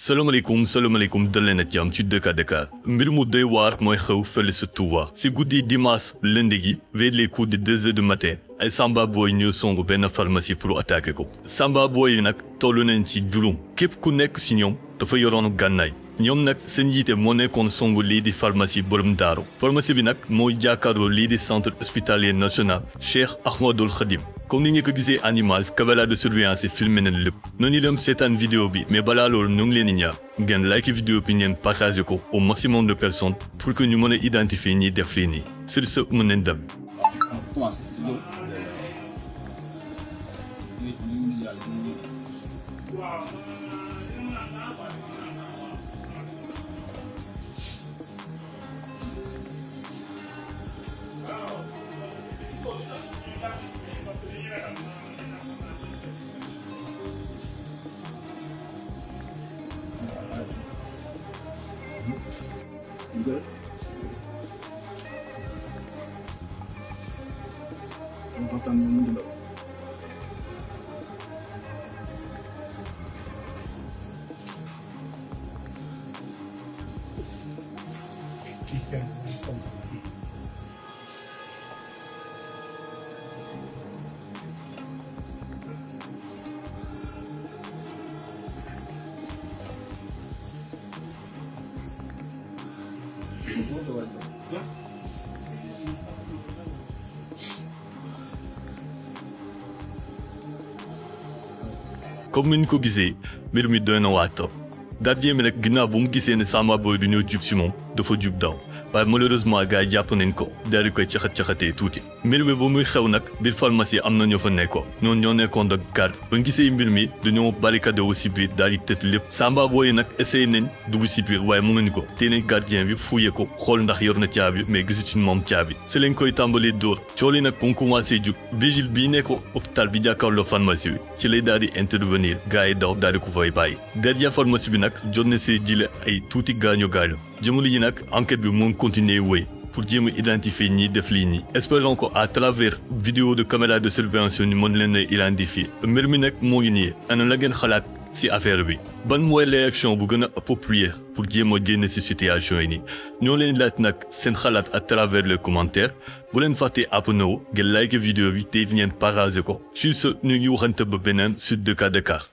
salaamaaleykum dal leen ak jàmm ci Dakar mbir mu doy waar mooy xew fële sa Touba si guddi dimanche lundi gi vers les coups de 2 heures du matin ay samba booy ñëw songu benn pharmacie pour attaquer ko samba booy yi nag toll nañ ci juróom képp ku nekk si ñoom dafa yoroon gànnaay ñoom nag seen yiite moo nekkoon songu lii di pharmacie borom daaru pharmacie bi nag mooy jàkkaarloo lii di centre hospitalier national Cheikh Ahmadoul Khadim comme ni nga ko gisee en image caméra de surveillance yi filmé nañ lépp noonu dem seetaan vidéo bi mais balaa loolu ñu ngi leen di ñaar ngeen like vidéo bi ngeen partagé ko au maximum de personnes pour que ñu mën a identifier ñiy def lii nii sur ce mën nañ dem. Good. Waxtaan bi mu ngi daw. comme ni ñu ko gisee mbir mi doy na waa trop gardien bi nag ginnaaw bu mu gisee ne samba booy du ñëw jub si moom dafa jub daw waaye malheureusement gars yi jàpp nañ ko daal di koy caxatee tuuti mbir mi ba muy xew nag biir pharmacie am na ñoo fa nekkoon ñoom ñoo nekkoon ak garde ba gisee mbir mi dañoo barricade wu si biir daal di tëj lépp samba booy nag essayé nañ dugg si biir waaye mu ngeen ko te nañ gardien bi fouillé ko xool ndax yor na caabi mais gisu ci moom caabi si lañ koy tàmbalee dóor cooli nag bu mu commencé jug vigile bii nekk hôpital bi jàkkaarloo pharmacie bi ci lay daal di intervenir gars yi daw daal di ko fay bàyyi gardien pharmacie bi nag jot na see jile ay tuuti gaañu jamono ji nag enquête bi moo continuer wéy pour jéem a identifier ñi def lii nii espérons que à travers vidéo de caméra de surveillance ñu mën leen a identifier mbir mi nag moo ngi nii ana la ngeen xalaat si affaire bi ban mooy réaction bu gën a appropriée pour jéem a génn si situation yi nii ñoo leen laaj nag seen xalaat à travers les commentaires bu leen fàttee abonné wu ngeen like vidéo bi te ngeen partager ko sur ce ñu ngi waxante ba beneen sur Dakar.